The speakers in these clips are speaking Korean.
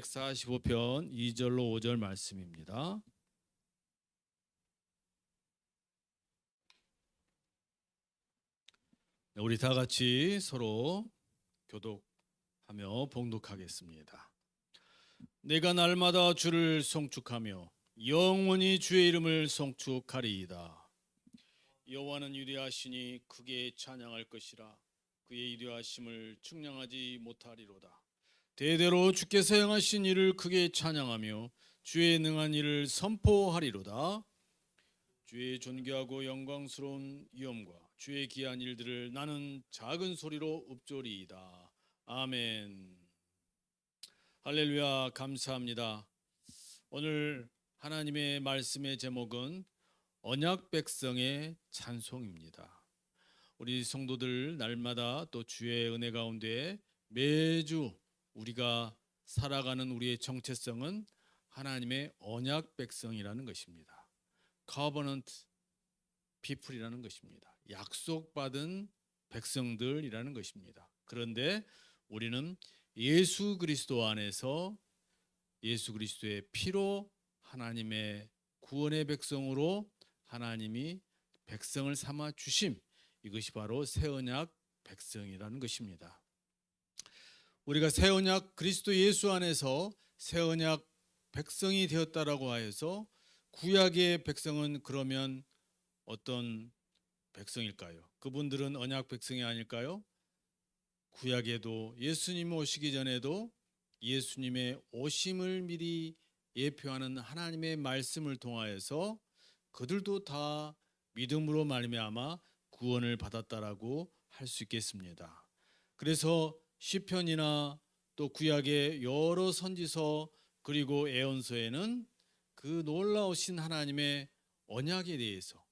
145편 2절로 5절 말씀입니다. 우리 다 같이 서로 교독하며 봉독하겠습니다. 내가 날마다 주를 송축하며 영원히 주의 이름을 송축하리이다. 여호와는 위대하시니 크게 찬양할 것이라. 그의 위대하심을 측량하지 못하리로다. 대대로 주께서 행하신 일을 크게 찬양하며 주의 능한 일을 선포하리로다. 주의 존귀하고 영광스러운 위엄과 주의 기한 일들을 나는 작은 소리로 읊조리이다. 아멘. 할렐루야. 감사합니다. 오늘 하나님의 말씀의 제목은 언약 백성의 찬송입니다. 우리 성도들 날마다 또 주의 은혜 가운데 매주 우리가 살아가는 우리의 정체성은 하나님의 언약 백성이라는 것입니다. Covenant people이라는 것입니다. 약속받은 백성들이라는 것입니다. 그런데 우리는 예수 그리스도 안에서 예수 그리스도의 피로 하나님의 구원의 백성으로 하나님이 백성을 삼아 주심, 이것이 바로 새 언약 백성이라는 것입니다. 우리가 새 언약 그리스도 예수 안에서 새 언약 백성이 되었다라고 하여서 구약의 백성은 그러면 어떤 백성일까요? 그분들은 언약 백성이 아닐까요? 구약에도 예수님 오시기 전에도 예수님의 오심을 미리 예표하는 하나님의 말씀을 통하여서 그들도 다 믿음으로 말미암아 구원을 받았다라고 할 수 있겠습니다. 그래서 시편이나 또 구약의 여러 선지서 그리고 예언서에는 그 놀라우신 하나님의 언약에 대해서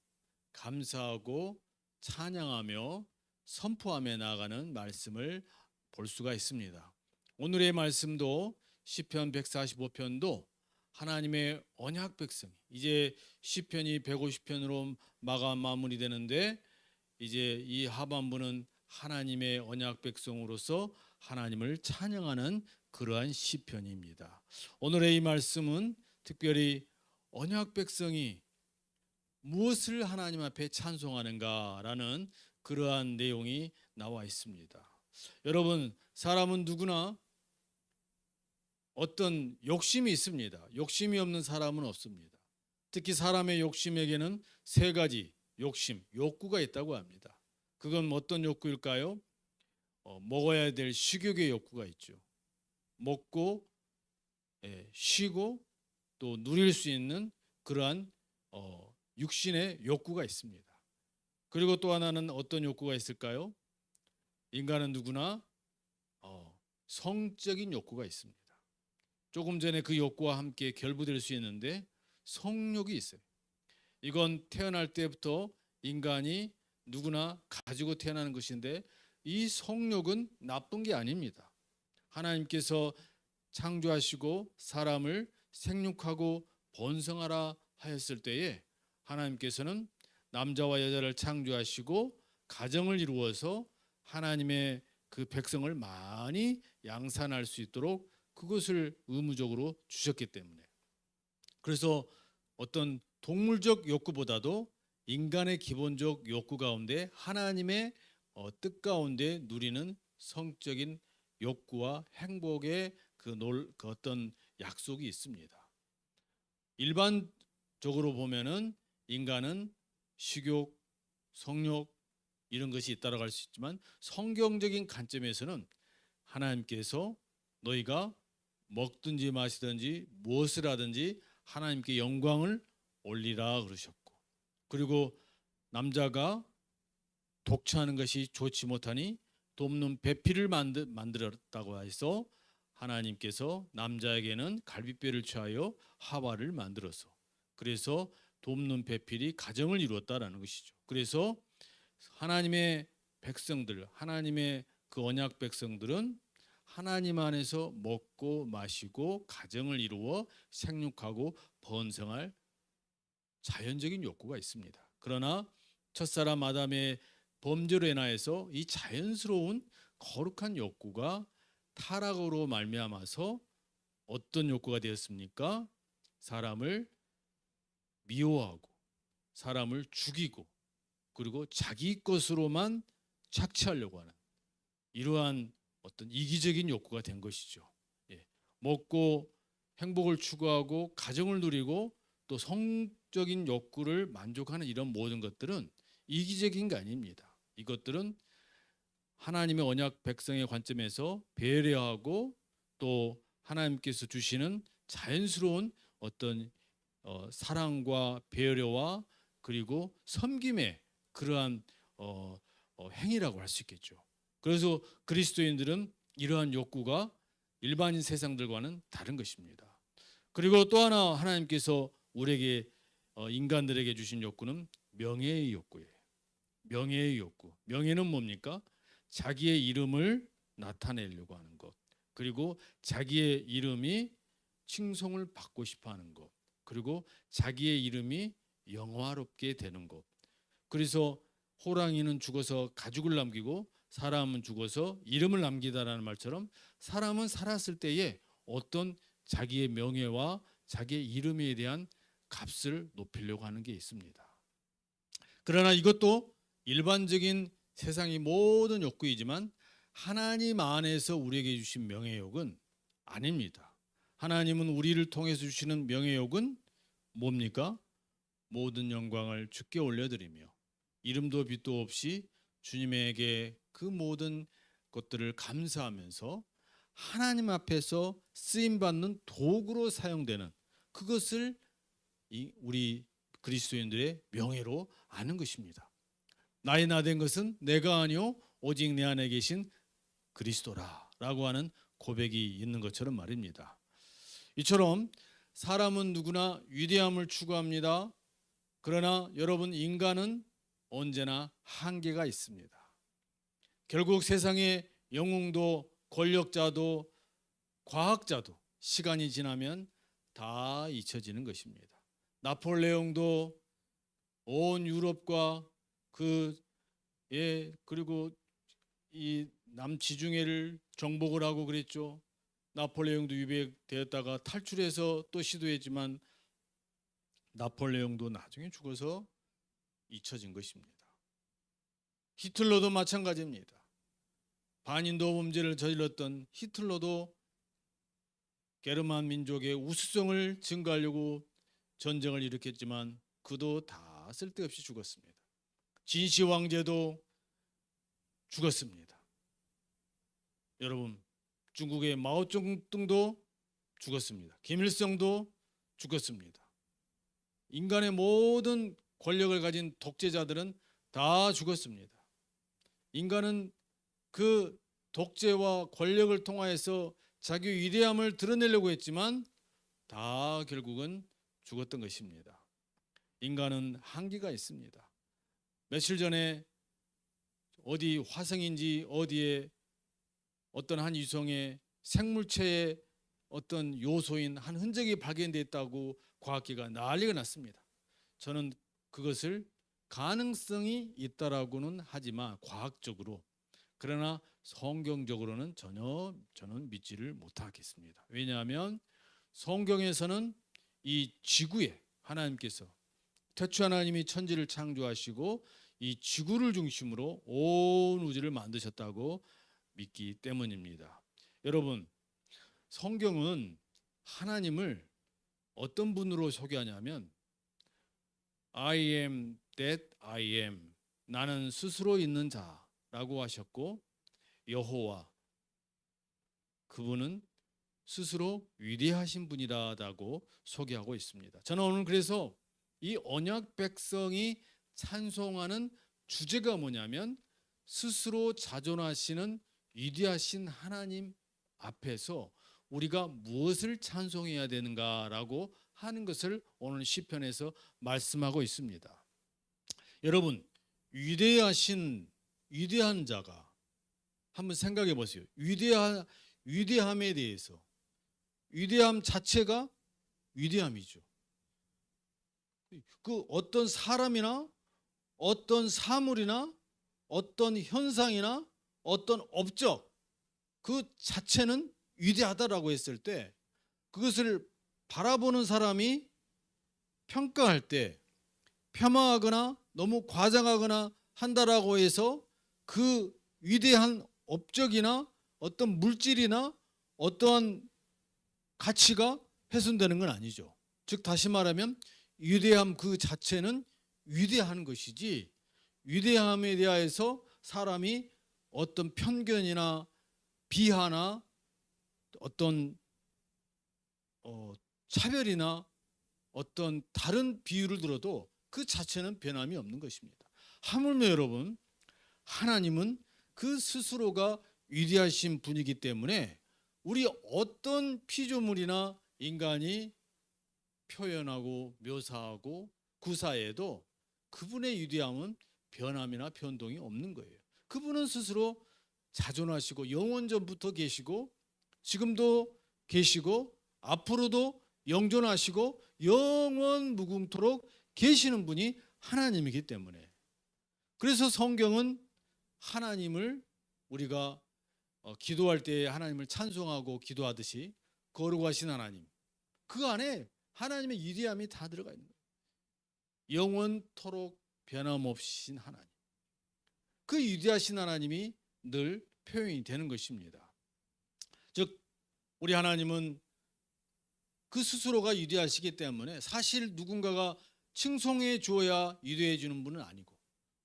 감사하고 찬양하며 선포하며 나아가는 말씀을 볼 수가 있습니다. 오늘의 말씀도 시편 145편도 하나님의 언약 백성, 이제 시편이 150편으로 마무리되는데 이제 이 하반부는 하나님의 언약 백성으로서 하나님을 찬양하는 그러한 시편입니다. 오늘의 이 말씀은 특별히 언약 백성이 무엇을 하나님 앞에 찬송하는가라는 그러한 내용이 나와 있습니다. 여러분, 사람은 누구나 어떤 욕심이 있습니다. 욕심이 없는 사람은 없습니다. 특히 사람의 욕심에게는 세 가지 욕심, 욕구가 있다고 합니다. 그건 어떤 욕구일까요? 먹어야 될 식욕의 욕구가 있죠. 먹고 쉬고 또 누릴 수 있는 그러한 육신의 욕구가 있습니다. 그리고 또 하나는 어떤 욕구가 있을까요? 인간은 누구나 성적인 욕구가 있습니다. 조금 전에 그 욕구와 함께 결부될 수 있는데 성욕이 있어요. 이건 태어날 때부터 인간이 누구나 가지고 태어나는 것인데 이 성욕은 나쁜 게 아닙니다. 하나님께서 창조하시고 사람을 생육하고 번성하라 하였을 때에 하나님께서는 남자와 여자를 창조하시고 가정을 이루어서 하나님의 그 백성을 많이 양산할 수 있도록 그것을 의무적으로 주셨기 때문에, 그래서 어떤 동물적 욕구보다도 인간의 기본적 욕구 가운데 하나님의 뜻 가운데 누리는 성적인 욕구와 행복의 그 어떤 약속이 있습니다. 일반적으로 보면은 인간은 식욕, 성욕 이런 것이 있다라고 할 수 있지만 성경적인 관점에서는 하나님께서 너희가 먹든지 마시든지 무엇을 하든지 하나님께 영광을 올리라 그러셨고, 그리고 남자가 독차하는 것이 좋지 못하니 돕는 배필을 만들었다고 해서 하나님께서 남자에게는 갈빗뼈를 취하여 하와를 만들어서 그래서 돕는 배필이 가정을 이루었다라는 것이죠. 그래서 하나님의 백성들, 하나님의 그 언약 백성들은 하나님 안에서 먹고 마시고 가정을 이루어 생육하고 번성할 자연적인 욕구가 있습니다. 그러나 첫사람 아담의 범죄로 인하여서 이 자연스러운 거룩한 욕구가 타락으로 말미암아서 어떤 욕구가 되었습니까? 사람을 미워하고 사람을 죽이고 그리고 자기 것으로만 착취하려고 하는 이러한 어떤 이기적인 욕구가 된 것이죠. 예. 먹고 행복을 추구하고 가정을 누리고 또 성적인 욕구를 만족하는 이런 모든 것들은 이기적인 게 아닙니다. 이것들은 하나님의 언약 백성의 관점에서 배려하고 또 하나님께서 주시는 자연스러운 어떤 사랑과 배려와 그리고 섬김의 그러한 행위라고 할 수 있겠죠. 그래서 그리스도인들은 이러한 욕구가 일반인 세상들과는 다른 것입니다. 그리고 또 하나 하나님께서 우리에게 인간들에게 주신 욕구는 명예의 욕구예요. 명예의 욕구. 명예는 뭡니까? 자기의 이름을 나타내려고 하는 것. 그리고 자기의 이름이 칭송을 받고 싶어 하는 것. 그리고 자기의 이름이 영화롭게 되는 것. 그래서 호랑이는 죽어서 가죽을 남기고 사람은 죽어서 이름을 남기다라는 말처럼 사람은 살았을 때에 어떤 자기의 명예와 자기의 이름에 대한 값을 높이려고 하는 게 있습니다. 그러나 이것도 일반적인 세상의 모든 욕구이지만 하나님 안에서 우리에게 주신 명예욕은 아닙니다. 하나님은 우리를 통해서 주시는 명예욕은 뭡니까? 모든 영광을 주께 올려드리며 이름도 빛도 없이 주님에게 그 모든 것들을 감사하면서 하나님 앞에서 쓰임받는 도구로 사용되는 그것을 우리 그리스도인들의 명예로 아는 것입니다. 나의 나된 것은 내가 아니요 오직 내 안에 계신 그리스도라 라고 하는 고백이 있는 것처럼 말입니다. 이처럼 사람은 누구나 위대함을 추구합니다. 그러나 여러분 인간은 언제나 한계가 있습니다. 결국 세상의 영웅도 권력자도 과학자도 시간이 지나면 다 잊혀지는 것입니다. 나폴레옹도 온 유럽과 그리고 이 남지중해를 정복을 하고 그랬죠. 나폴레옹도 유배되었다가 탈출해서 또 시도했지만 나폴레옹도 나중에 죽어서 잊혀진 것입니다. 히틀러도 마찬가지입니다. 반인도 범죄를 저질렀던 히틀러도 게르만 민족의 우수성을 증가하려고 전쟁을 일으켰지만 그도 다 쓸데없이 죽었습니다. 진시 황제도 죽었습니다. 여러분 중국의 마오쩌둥도 죽었습니다. 김일성도 죽었습니다. 인간의 모든 권력을 가진 독재자들은 다 죽었습니다. 인간은 그 독재와 권력을 통하여서 자기 위대함을 드러내려고 했지만 다 결국은 죽었던 것입니다. 인간은 한계가 있습니다. 며칠 전에 어디 화성인지 어디에 어떤 한 위성의 생물체의 어떤 요소인 한 흔적이 발견됐다고 과학계가 난리가 났습니다. 저는 그것을 가능성이 있다라고는 하지만 과학적으로 그러나 성경적으로는 전혀 저는 믿지를 못하겠습니다. 왜냐하면 성경에서는 이 지구에 하나님께서 태초 하나님이 천지를 창조하시고 이 지구를 중심으로 온 우주를 만드셨다고 믿기 때문입니다. 여러분 성경은 하나님을 어떤 분으로 소개하냐면 I am that I am 나는 스스로 있는 자라고 하셨고 여호와 그분은 스스로 위대하신 분이라고 소개하고 있습니다. 저는 오늘 그래서 이 언약 백성이 찬송하는 주제가 뭐냐면 스스로 자존하시는 위대하신 하나님 앞에서 우리가 무엇을 찬송해야 되는가라고 하는 것을 오늘 시편에서 말씀하고 있습니다. 여러분 위대한 자가 한번 생각해 보세요. 위대함에 대해서 위대함 자체가 위대함이죠. 그 어떤 사람이나 어떤 사물이나 어떤 현상이나 어떤 업적 그 자체는 위대하다라고 했을 때 그것을 바라보는 사람이 평가할 때 폄하하거나 너무 과장하거나 한다라고 해서 그 위대한 업적이나 어떤 물질이나 어떠한 가치가 훼손되는 건 아니죠. 즉 다시 말하면 위대함 그 자체는 위대한 것이지, 위대함에 대하여서 사람이 어떤 편견이나 비하나 어떤 차별이나 어떤 다른 비유를 들어도 그 자체는 변함이 없는 것입니다. 하물며 여러분, 하나님은 그 스스로가 위대하신 분이기 때문에 우리 어떤 피조물이나 인간이 표현하고 묘사하고 구사해도 그분의 위대함은 변함이나 변동이 없는 거예요. 그분은 스스로 자존하시고 영원전부터 계시고 지금도 계시고 앞으로도 영존하시고 영원 무궁토록 계시는 분이 하나님이기 때문에, 그래서 성경은 하나님을 우리가 기도할 때 하나님을 찬송하고 기도하듯이 거룩하신 하나님, 그 안에 하나님의 위대함이 다 들어가 있는 거예요. 영원토록 변함없으신 하나님, 그 위대하신 하나님이 늘 표현이 되는 것입니다. 즉 우리 하나님은 그 스스로가 위대하시기 때문에 사실 누군가가 칭송해 주어야 위대해 주는 분은 아니고,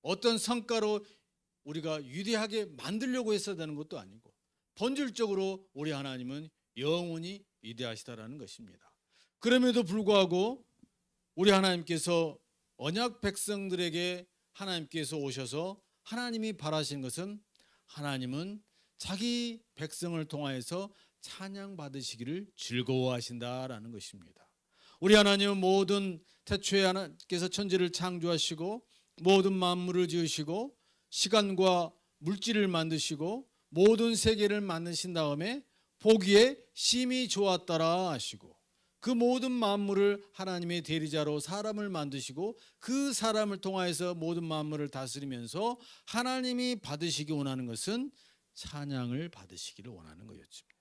어떤 성과로 우리가 위대하게 만들려고 했어야 되는 것도 아니고, 본질적으로 우리 하나님은 영원히 위대하시다라는 것입니다. 그럼에도 불구하고 우리 하나님께서 언약 백성들에게 하나님께서 오셔서 하나님이 바라시는 것은, 하나님은 자기 백성을 통하여서 찬양 받으시기를 즐거워하신다라는 것입니다. 우리 하나님은 모든 태초에 하나님께서 천지를 창조하시고 모든 만물을 지으시고 시간과 물질을 만드시고 모든 세계를 만드신 다음에 보기에 심히 좋았더라 하시고, 그 모든 만물을 하나님의 대리자로 사람을 만드시고 그 사람을 통하여서 모든 만물을 다스리면서 하나님이 받으시기 원하는 것은 찬양을 받으시기를 원하는 것이었습니다.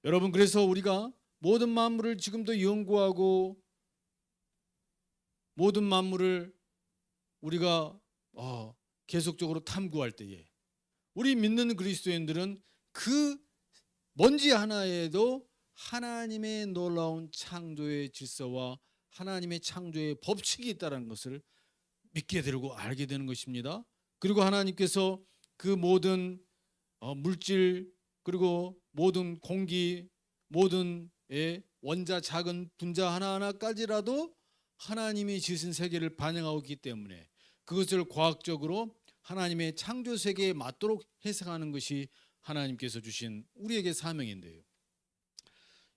여러분, 그래서 우리가 모든 만물을 지금도 연구하고 모든 만물을 우리가 계속적으로 탐구할 때에 우리 믿는 그리스도인들은 그 먼지 하나에도 하나님의 놀라운 창조의 질서와 하나님의 창조의 법칙이 있다는 것을 믿게 되고 알게 되는 것입니다. 그리고 하나님께서 그 모든 물질, 그리고 모든 공기, 모든 원자, 작은 분자 하나하나까지라도 하나님이 지으신 세계를 반영하고 있기 때문에 그것을 과학적으로 하나님의 창조 세계에 맞도록 해석하는 것이 하나님께서 주신 우리에게 사명인데요.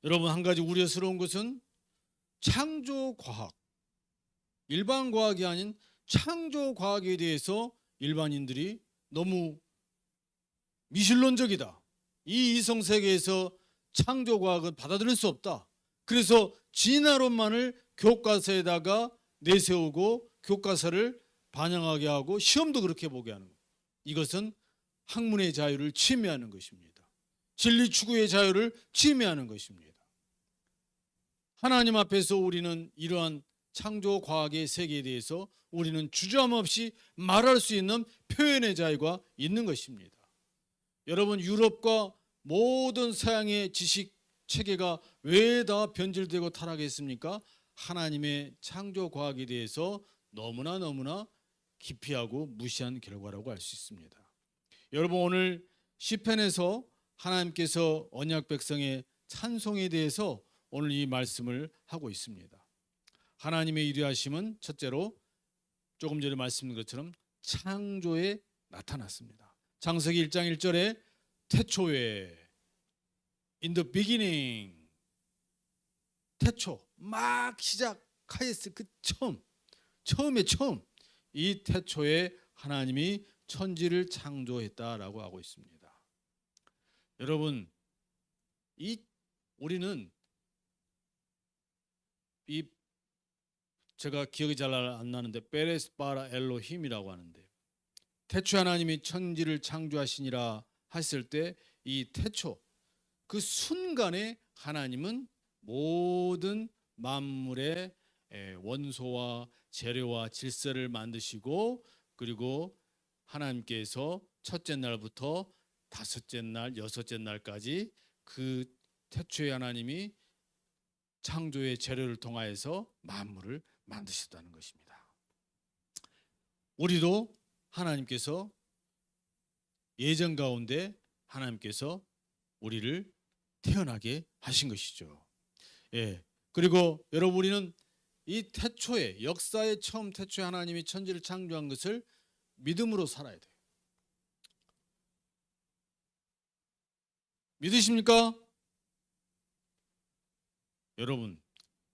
여러분, 한 가지 우려스러운 것은 창조 과학, 일반 과학이 아닌 창조 과학에 대해서 일반인들이 너무 미신론적이다, 이 이성 세계에서 창조 과학은 받아들일 수 없다, 그래서 진화론만을 교과서에다가 내세우고 교과서를 반영하게 하고 시험도 그렇게 보게 하는 것, 이것은 학문의 자유를 침해하는 것입니다. 진리 추구의 자유를 침해하는 것입니다. 하나님 앞에서 우리는 이러한 창조 과학의 세계에 대해서 우리는 주저함없이 말할 수 있는 표현의 자유가 있는 것입니다. 여러분, 유럽과 모든 서양의 지식 체계가 왜 다 변질되고 타락했습니까? 하나님의 창조 과학에 대해서 너무나 기피하고 무시한 결과라고 할 수 있습니다. 여러분, 오늘 시편에서 하나님께서 언약 백성의 찬송에 대해서 오늘 이 말씀을 하고 있습니다. 하나님의 위대하심은 첫째로 조금 전에 말씀드린 것처럼 창조에 나타났습니다. 창세기 1장 1절에 태초에, in the beginning, 태초, 막 시작하였을 그 처음의 처음, 이 태초에 하나님이 천지를 창조했다라고 하고 있습니다. 여러분, 우리는 제가 기억이 잘 안 나는데 베레스 바라 엘로힘이라고 하는데, 태초 하나님이 천지를 창조하시니라 했을 때 이 태초, 그 순간에 하나님은 모든 만물의 원소와 재료와 질서를 만드시고, 그리고 하나님께서 첫째 날부터 다섯째 날, 여섯째 날까지 그 태초의 하나님이 창조의 재료를 통하여서 만물을 만드셨다는 것입니다. 우리도 하나님께서 예정 가운데 하나님께서 우리를 태어나게 하신 것이죠. 예. 그리고 여러분, 우리는 이 태초에, 역사의 처음 태초에 하나님이 천지를 창조한 것을 믿음으로 살아야 돼요. 믿으십니까? 여러분,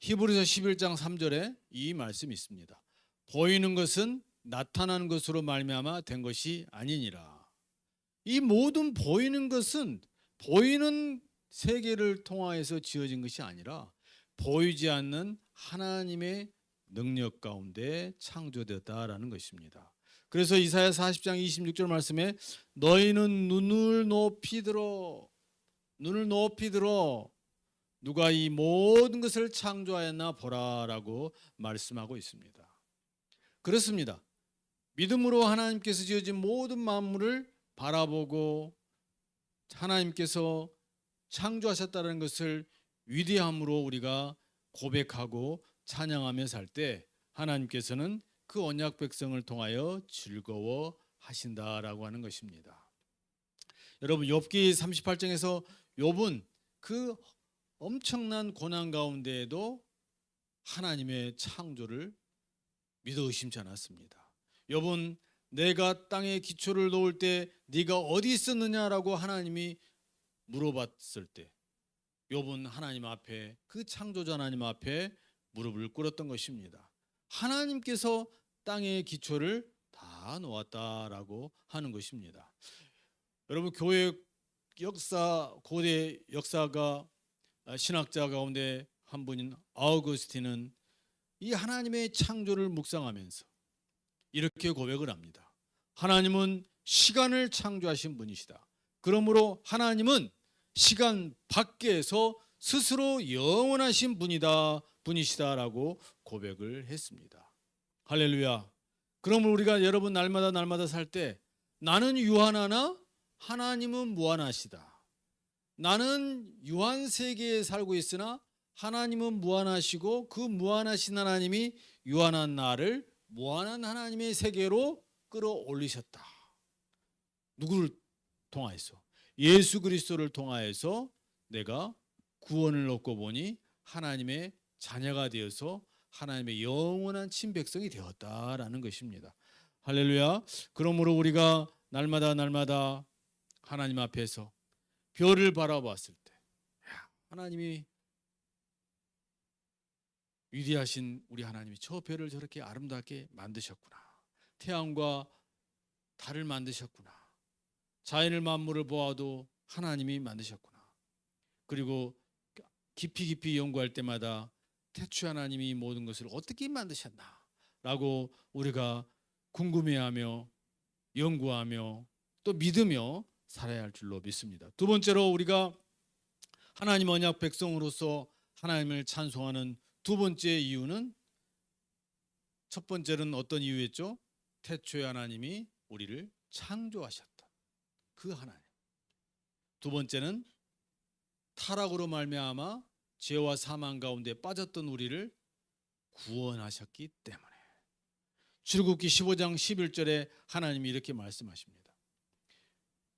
히브리서 11장 3절에 이 말씀이 있습니다. 보이는 것은 나타나는 것으로 말미암아 된 것이 아니니라. 이 모든 보이는 것은 보이는 세계를 통하여서 지어진 것이 아니라 보이지 않는 하나님의 능력 가운데 창조되었다라는 것입니다. 그래서 이사야 40장 26절 말씀에 너희는 눈을 높이 들어 누가 이 모든 것을 창조하였나 보라라고 말씀하고 있습니다. 그렇습니다. 믿음으로 하나님께서 지어진 모든 만물을 바라보고 하나님께서 창조하셨다는 것을 위대함으로 우리가 고백하고 찬양하며 살 때 하나님께서는 그 언약 백성을 통하여 즐거워하신다라고 하는 것입니다. 여러분, 욥기 38장에서 욥은 그 엄청난 고난 가운데에도 하나님의 창조를 믿어 의심치 않았습니다. 욥은 내가 땅에 기초를 놓을 때 네가 어디 있었느냐라고 하나님이 물어봤을 때 욥은 하나님 앞에, 그 창조자 하나님 앞에 무릎을 꿇었던 것입니다. 하나님께서 땅의 기초를 다 놓았다라고 하는 것입니다. 여러분, 교회 역사, 고대 역사가 신학자 가운데 한 분인 아우구스틴은 이 하나님의 창조를 묵상하면서 이렇게 고백을 합니다. 하나님은 시간을 창조하신 분이시다. 그러므로 하나님은 시간 밖에서 스스로 영원하신 분이시다라고 고백을 했습니다. 할렐루야. 그러면 우리가 여러분 날마다 살 때 나는 유한하나 하나님은 무한하시다. 나는 유한 세계에 살고 있으나 하나님은 무한하시고 그 무한하신 하나님이 유한한 나를 무한한 하나님의 세계로 끌어올리셨다. 누구를 통하여서? 예수 그리스도를 통하여서 내가 구원을 얻고 보니 하나님의 자녀가 되어서 하나님의 영원한 친백성이 되었다라는 것입니다. 할렐루야. 그러므로 우리가 날마다 하나님 앞에서 별을 바라봤을 때 하나님이 위대하신 우리 하나님이 저 별을 저렇게 아름답게 만드셨구나. 태양과 달을 만드셨구나. 자연을 만물을 보아도 하나님이 만드셨구나. 그리고 깊이 연구할 때마다 태초 하나님이 모든 것을 어떻게 만드셨나 라고 우리가 궁금해하며 연구하며 또 믿으며 살아야 할 줄로 믿습니다. 두 번째로 우리가 하나님 언약 백성으로서 하나님을 찬송하는 두 번째 이유는, 첫 번째는 어떤 이유였죠? 태초의 하나님이 우리를 창조하셨다. 그 하나님. 두 번째는 타락으로 말미암아 죄와 사망 가운데 빠졌던 우리를 구원하셨기 때문에. 출애굽기 15장 11절에 하나님이 이렇게 말씀하십니다.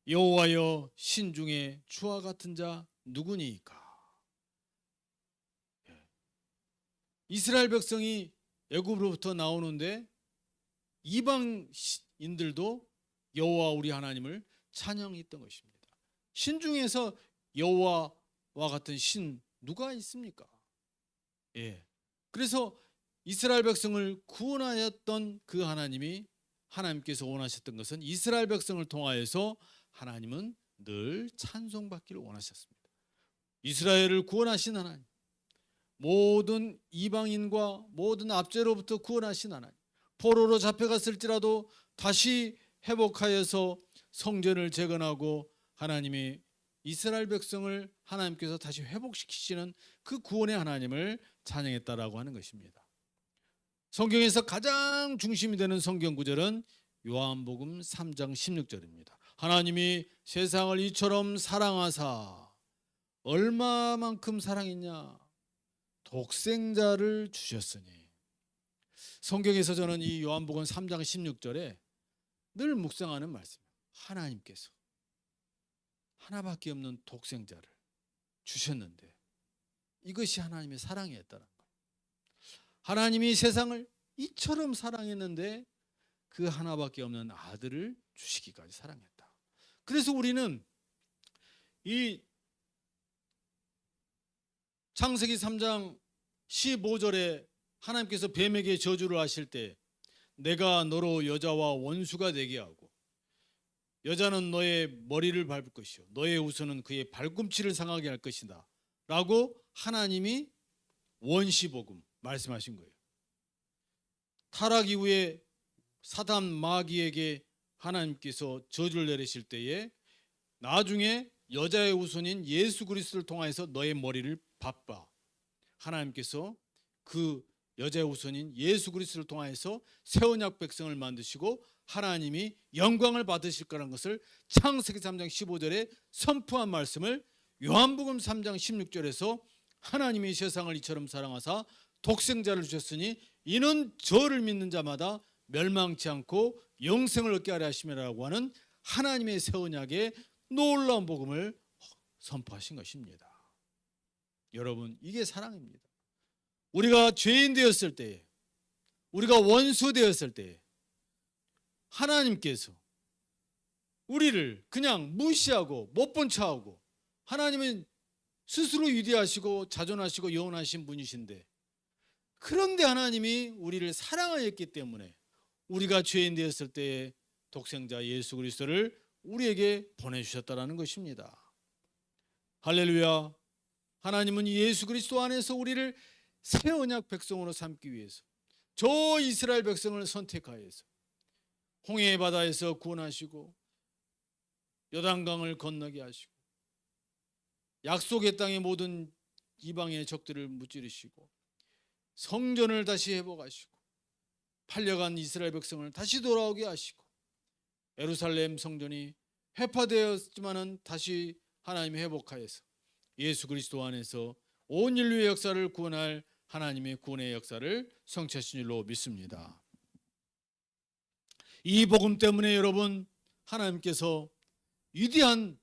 여호와여, 신중에 주와 같은 자 누구니이까? 이스라엘 백성이 애굽으로부터 나오는데 이방인들도 여호와 우리 하나님을 찬양했던 것입니다. 신중에서 여호와와 같은 신 누가 있습니까? 그래서 이스라엘 백성을 구원하였던 그 하나님이, 하나님께서 원하셨던 것은 이스라엘 백성을 통하여서 하나님은 늘 찬송받기를 원하셨습니다. 이스라엘을 구원하신 하나님, 모든 이방인과 모든 압제로부터 구원하신 하나님, 포로로 잡혀갔을지라도 다시 회복하여서 성전을 재건하고 하나님의 이스라엘 백성을 하나님께서 다시 회복시키시는 그 구원의 하나님을 찬양했다라고 하는 것입니다. 성경에서 가장 중심이 되는 성경 구절은 요한복음 3장 16절입니다. 하나님이 세상을 이처럼 사랑하사 얼마만큼 사랑했냐? 독생자를 주셨으니. 성경에서 저는 이 요한복음 3장 16절에 늘 묵상하는 말씀이에요. 하나님께서 하나밖에 없는 독생자를 주셨는데 이것이 하나님의 사랑이었다는 거예요. 하나님이 세상을 이처럼 사랑했는데 그 하나밖에 없는 아들을 주시기까지 사랑했다. 그래서 우리는 이 창세기 3장 15절에 하나님께서 뱀에게 저주를 하실 때 내가 너로 여자와 원수가 되게 하고 여자는 너의 머리를 밟을 것이요 너의 우선은 그의 발꿈치를 상하게 할 것이다 라고 하나님이 원시복음 말씀하신 거예요. 타락 이후에 사단 마귀에게 하나님께서 저주를 내리실 때에 나중에 여자의 우선인 예수 그리스도를 통하여서 너의 머리를 밟아 하나님께서 그 여자의 우선인 예수 그리스도를 통하여서 새 언약 백성을 만드시고 하나님이 영광을 받으실 거라는 것을 창세기 3장 15절에 선포한 말씀을 요한복음 3장 16절에서 하나님이 세상을 이처럼 사랑하사 독생자를 주셨으니 이는 저를 믿는 자마다 멸망치 않고 영생을 얻게 하려 하심이라고 하는 하나님의 새 언약의 놀라운 복음을 선포하신 것입니다. 여러분, 이게 사랑입니다. 우리가 죄인 되었을 때에, 우리가 원수 되었을 때에 하나님께서 우리를 그냥 무시하고 못 본 척하고, 하나님은 스스로 위대하시고 자존하시고 영원하신 분이신데, 그런데 하나님이 우리를 사랑하였기 때문에 우리가 죄인 되었을 때에 독생자 예수 그리스도를 우리에게 보내주셨다는 것입니다. 할렐루야. 하나님은 예수 그리스도 안에서 우리를 새 언약 백성으로 삼기 위해서 저 이스라엘 백성을 선택하여서 홍해 바다에서 구원하시고 요단강을 건너게 하시고 약속의 땅의 모든 이방의 적들을 무찌르시고 성전을 다시 회복하시고 팔려간 이스라엘 백성을 다시 돌아오게 하시고 예루살렘 성전이 회파되었지만은 다시 하나님이 회복하여서 예수 그리스도 안에서 온 인류의 역사를 구원할 하나님의 구원의 역사를 성취하신 줄로 믿습니다. 이 복음 때문에 여러분, 하나님께서 위대한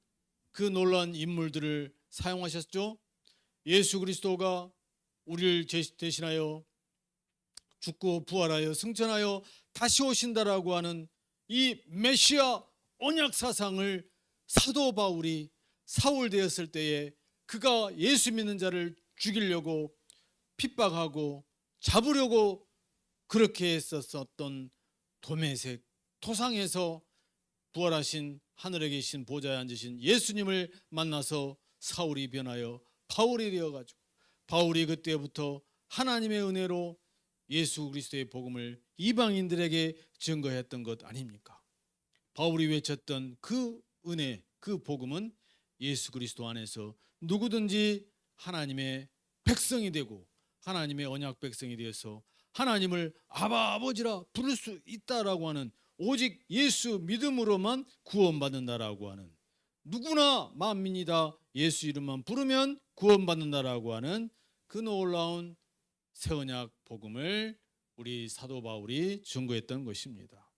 그 놀라운 인물들을 사용하셨죠. 예수 그리스도가 우리를 대신하여 죽고 부활하여 승천하여 다시 오신다라고 하는 이 메시아 언약 사상을 사도 바울이 사울 되었을 때에 그가 예수 믿는 자를 죽이려고 핍박하고 잡으려고 그렇게 했었던 도메섹 토상에서 부활하신 하늘에 계신 보좌에 앉으신 예수님을 만나서 사울이 변하여 바울이 되어가지고 바울이 그때부터 하나님의 은혜로 예수 그리스도의 복음을 이방인들에게 증거했던 것 아닙니까? 바울이 외쳤던 그 은혜, 그 복음은 예수 그리스도 안에서 누구든지 하나님의 백성이 되고 하나님의 언약 백성이 되어서 하나님을 아바 아버지라 부를 수 있다라고 하는, 오직 예수 믿음으로만 구원받는다라고 하는, 누구나 만민이 다 예수 이름만 부르면 구원받는다라고 하는 그 놀라운 새 언약 복음을 우리 사도 바울이 증거했던 것입니다.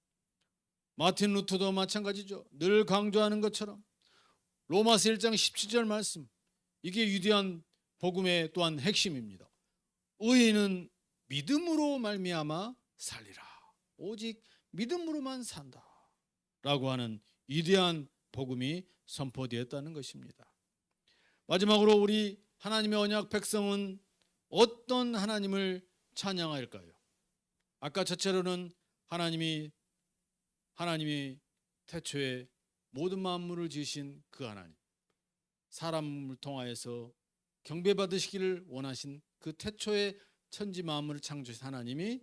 마틴 루터도 마찬가지죠. 늘 강조하는 것처럼 로마서 1장 17절 말씀, 이게 위대한 복음의 또한 핵심입니다. 의인은 믿음으로 말미암아 살리라. 오직 믿음으로만 산다 라고 하는 위대한 복음이 선포되었다는 것입니다. 마지막으로 우리 하나님의 언약 백성은 어떤 하나님을 찬양할까요? 아까 첫째로는 하나님이 태초에 모든 만물을 지으신 그 하나님, 사람을 통하여서 경배받으시기를 원하신 그 태초의 천지 만물을 창조하신 하나님이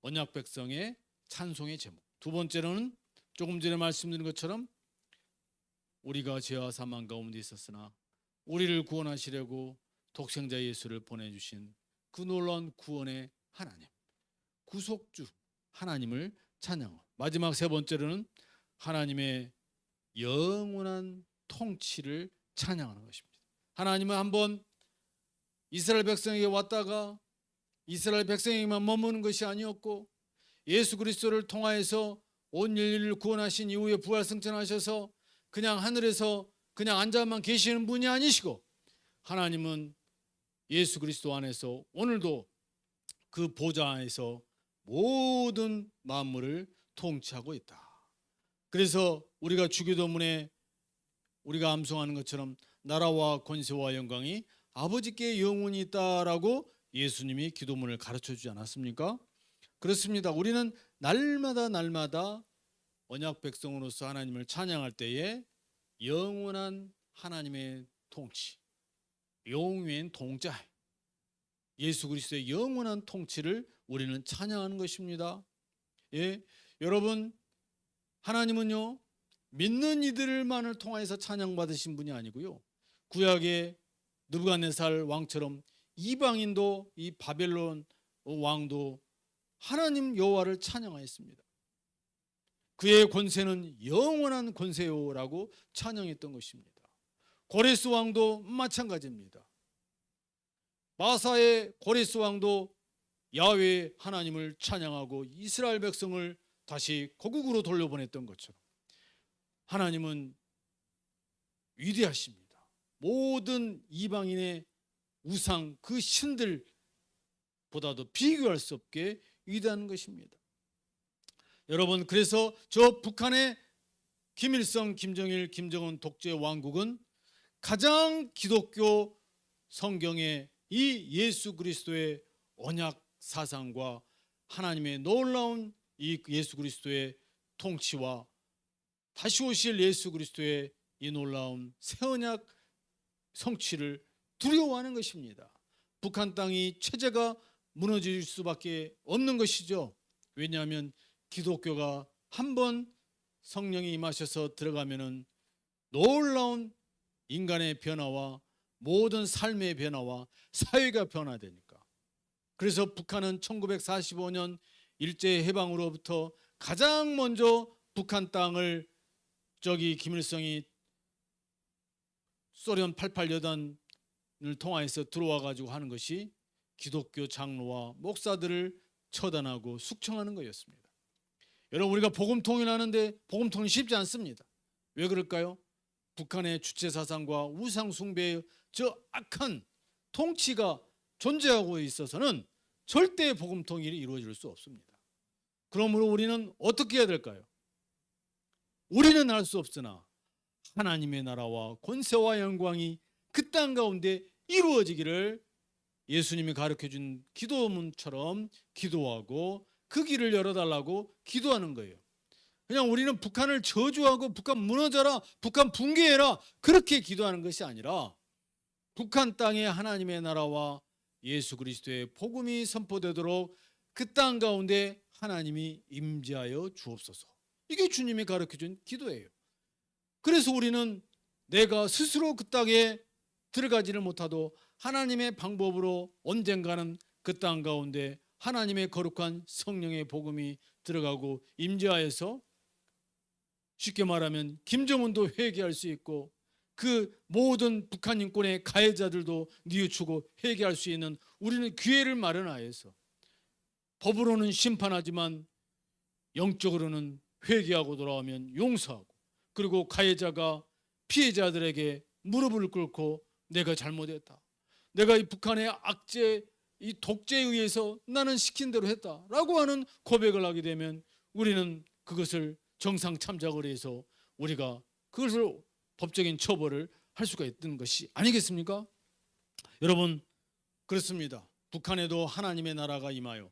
언약 백성의 찬송의 제목. 두 번째로는 조금 전에 말씀드린 것처럼 우리가 죄와 사망 가운데 있었으나 우리를 구원하시려고 독생자 예수를 보내주신 그 놀라운 구원의 하나님, 구속주 하나님을 찬양하고, 마지막 세 번째로는 하나님의 영원한 통치를 찬양하는 것입니다. 하나님은 한번 이스라엘 백성에게 왔다가 이스라엘 백성에게만 머무는 것이 아니었고, 예수 그리스도를 통하여서 온 인류를 구원하신 이후에 부활승천하셔서 그냥 하늘에서 그냥 앉아만 계시는 분이 아니시고, 하나님은 예수 그리스도 안에서 오늘도 그 보좌 안에서 모든 만물을 통치하고 있다. 그래서 우리가 주기도문에 우리가 암송하는 것처럼 나라와 권세와 영광이 아버지께 영원히 있다라고 예수님이 기도문을 가르쳐 주지 않았습니까? 그렇습니다. 우리는 날마다 언약 백성으로서 하나님을 찬양할 때에 영원한 하나님의 통치, 영원한 통자, 예수 그리스도의 영원한 통치를 우리는 찬양하는 것입니다. 예, 여러분, 하나님은요 믿는 이들만을 통해서 찬양받으신 분이 아니고요, 구약의 느부갓네살 왕처럼 이방인도, 이 바벨론 왕도 하나님 여호와를 찬양하였습니다. 그의 권세는 영원한 권세요라고 찬양했던 것입니다. 고레스 왕도 마찬가지입니다. 마사의 고레스 왕도 야훼 하나님을 찬양하고 이스라엘 백성을 다시 고국으로 돌려보냈던 것처럼 하나님은 위대하십니다. 모든 이방인의 우상, 그 신들보다도 비교할 수 없게 위대한 것입니다. 여러분, 그래서 저 북한의 김일성, 김정일, 김정은 독재 왕국은 가장 기독교 성경의 이 예수 그리스도의 언약 사상과 하나님의 놀라운 이 예수 그리스도의 통치와 다시 오실 예수 그리스도의 이 놀라운 새 언약 성취를 두려워하는 것입니다. 북한 땅이 체제가 무너질 수밖에 없는 것이죠. 왜냐하면 기독교가 한번 성령이 임하셔서 들어가면은 놀라운 인간의 변화와 모든 삶의 변화와 사회가 변화되니까. 그래서 북한은 1945년 일제 해방으로부터 가장 먼저 북한 땅을 김일성이 소련 88 여단을 통하여서 들어와 가지고 하는 것이 기독교 장로와 목사들을 처단하고 숙청하는 거였습니다. 여러분, 우리가 복음 통일하는데 복음 통일 쉽지 않습니다. 왜 그럴까요? 북한의 주체 사상과 우상 숭배의 저 악한 통치가 존재하고 있어서는 절대 복음 통일이 이루어질 수 없습니다. 그러므로 우리는 어떻게 해야 될까요? 우리는 할 수 없으나 하나님의 나라와 권세와 영광이 그 땅 가운데 이루어지기를 예수님이 가르쳐준 기도문처럼 기도하고 그 길을 열어달라고 기도하는 거예요. 그냥 우리는 북한을 저주하고 북한 무너져라, 북한 붕괴해라, 그렇게 기도하는 것이 아니라 북한 땅에 하나님의 나라와 예수 그리스도의 복음이 선포되도록 그 땅 가운데 하나님이 임재하여 주옵소서. 이게 주님이 가르쳐준 기도예요. 그래서 우리는 내가 스스로 그 땅에 들어가지를 못하도 하나님의 방법으로 언젠가는 그 땅 가운데 하나님의 거룩한 성령의 복음이 들어가고 임재하여서, 쉽게 말하면 김정은도 회개할 수 있고 그 모든 북한 인권의 가해자들도 뉘우치고 회개할 수 있는 우리는 기회를 마련하여서 법으로는 심판하지만 영적으로는 회개하고 돌아오면 용서하고, 그리고 가해자가 피해자들에게 무릎을 꿇고 내가 잘못했다, 내가 이 북한의 악재, 이 독재에 의해서 나는 시킨 대로 했다라고 하는 고백을 하게 되면 우리는 그것을 정상 참작을 해서 우리가 그것을 법적인 처벌을 할 수가 있는 것이 아니겠습니까? 여러분, 그렇습니다. 북한에도 하나님의 나라가 임하여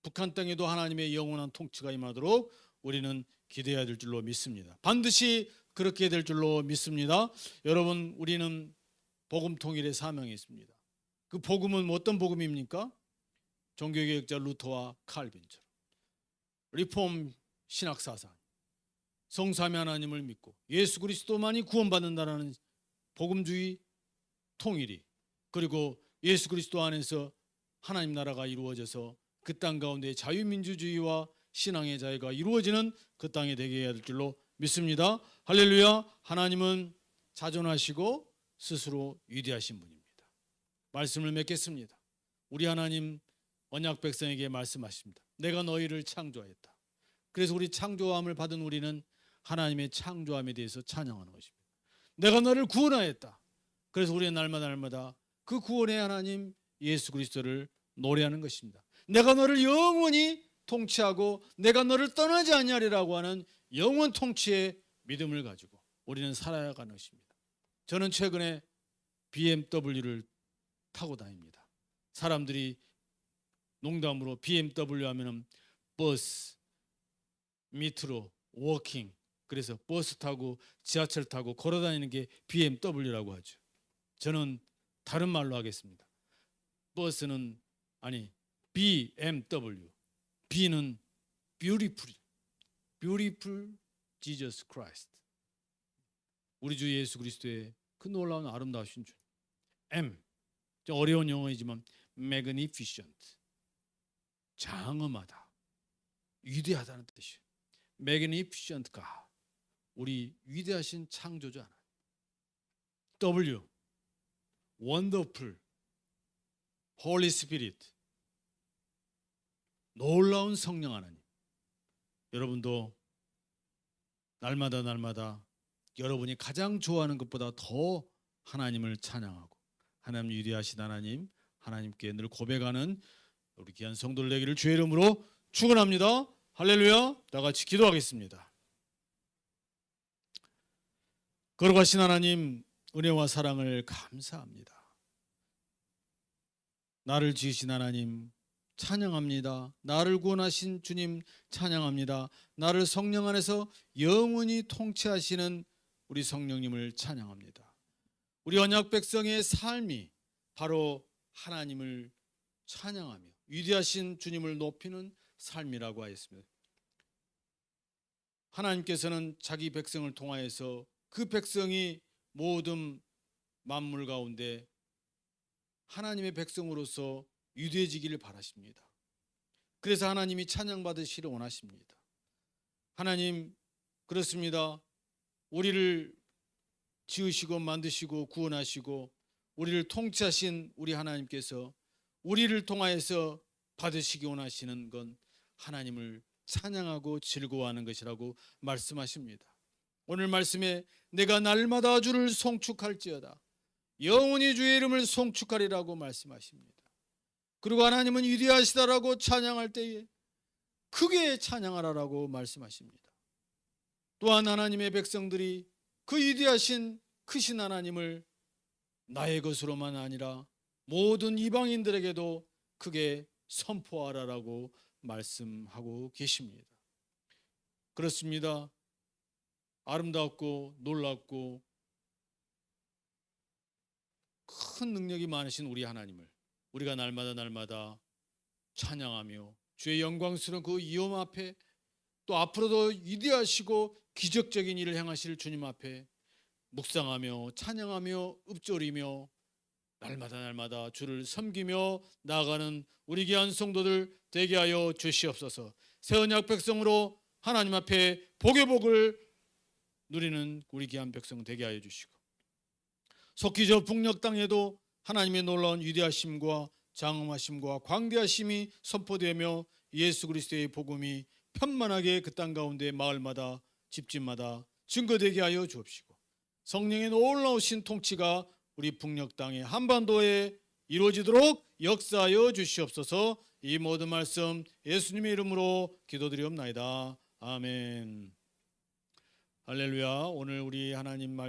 북한 땅에도 하나님의 영원한 통치가 임하도록 우리는 기대해야 될 줄로 믿습니다. 반드시 그렇게 될 줄로 믿습니다. 여러분, 우리는 복음 통일의 사명이 있습니다. 그 복음은 어떤 복음입니까? 종교개혁자 루터와 칼빈처럼 리폼 신학사상, 성삼위 하나님을 믿고 예수 그리스도만이 구원받는다라는 복음주의 통일이, 그리고 예수 그리스도 안에서 하나님 나라가 이루어져서 그 땅 가운데 자유민주주의와 신앙의 자유가 이루어지는 그 땅이 되게 해야 될 줄로 믿습니다. 할렐루야. 하나님은 자존하시고 스스로 위대하신 분입니다. 말씀을 맺겠습니다. 우리 하나님 언약 백성에게 말씀하십니다. 내가 너희를 창조하였다. 그래서 우리 창조함을 받은 우리는 하나님의 창조함에 대해서 찬양하는 것입니다. 내가 너를 구원하였다. 그래서 우리는 날마다 그 구원의 하나님 예수 그리스도를 노래하는 것입니다. 내가 너를 영원히 통치하고 내가 너를 떠나지 아니하리라고 하는 영원 통치의 믿음을 가지고 우리는 살아야 하는 것입니다. 저는 최근에 BMW를 타고 다닙니다. 사람들이 농담으로 BMW 하면은 버스, 미트로, 워킹, 그래서 버스 타고 지하철 타고 걸어 다니는 게 BMW라고 하죠. 저는 다른 말로 하겠습니다. 버스는 아니 BMW, B는 beautiful Jesus Christ, 우리 주 예수 그리스도의 그 놀라운 아름다우신 주. M, 좀 어려운 영어이지만 magnificent, 장엄하다, 위대하다는 뜻이에요. magnificent God, 우리 위대하신 창조자 하나님. W, wonderful, Holy Spirit, 놀라운 성령 하나님. 여러분도 날마다 여러분이 가장 좋아하는 것보다 더 하나님을 찬양하고 하나님 위대하신 하나님, 하나님께 늘 고백하는 우리 귀한 성도들 되기를 주의 이름으로 축원합니다. 할렐루야. 다 같이 기도하겠습니다. 거룩하신 하나님, 은혜와 사랑을 감사합니다. 나를 지으신 하나님 찬양합니다. 나를 구원하신 주님 찬양합니다. 나를 성령 안에서 영원히 통치하시는 우리 성령님을 찬양합니다. 우리 언약 백성의 삶이 바로 하나님을 찬양하며 위대하신 주님을 높이는 삶이라고 하였습니다. 하나님께서는 자기 백성을 통하여서 그 백성이 모든 만물 가운데 하나님의 백성으로서 위대해지기를 바라십니다. 그래서 하나님이 찬양받으시기를 원하십니다. 하나님, 그렇습니다. 우리를 지으시고 만드시고 구원하시고 우리를 통치하신 우리 하나님께서 우리를 통하여서 받으시기 원하시는 건 하나님을 찬양하고 즐거워하는 것이라고 말씀하십니다. 오늘 말씀에 내가 날마다 주를 송축할지어다, 영원히 주의 이름을 송축하리라고 말씀하십니다. 그리고 하나님은 위대하시다라고 찬양할 때에 크게 찬양하라라고 말씀하십니다. 또한 하나님의 백성들이 그 위대하신 크신 하나님을 나의 것으로만 아니라 모든 이방인들에게도 크게 선포하라라고 말씀하고 계십니다. 그렇습니다. 아름답고 놀랍고 큰 능력이 많으신 우리 하나님을 우리가 날마다 찬양하며 주의 영광스러운 그 위엄 앞에, 또 앞으로도 위대하시고 기적적인 일을 행하실 주님 앞에 묵상하며 찬양하며 읊조리며 날마다 주를 섬기며 나아가는 우리 귀한 성도들 되게 하여 주시옵소서. 새 언약 백성으로 하나님 앞에 복의 복을 누리는 우리 귀한 백성 되게 하여 주시고, 속히 저 북녘 땅에도 하나님의 놀라운 위대하심과 장엄하심과 광대하심이 선포되며 예수 그리스도의 복음이 편만하게 그 땅 가운데 마을마다 집집마다 증거되게 하여 주옵시고, 성령의 놀라우신 통치가 우리 북녘 땅의 한반도에 이루어지도록 역사하여 주시옵소서. 이 모든 말씀 예수님의 이름으로 기도드리옵나이다. 아멘. 할렐루야. 오늘 우리 하나님 말씀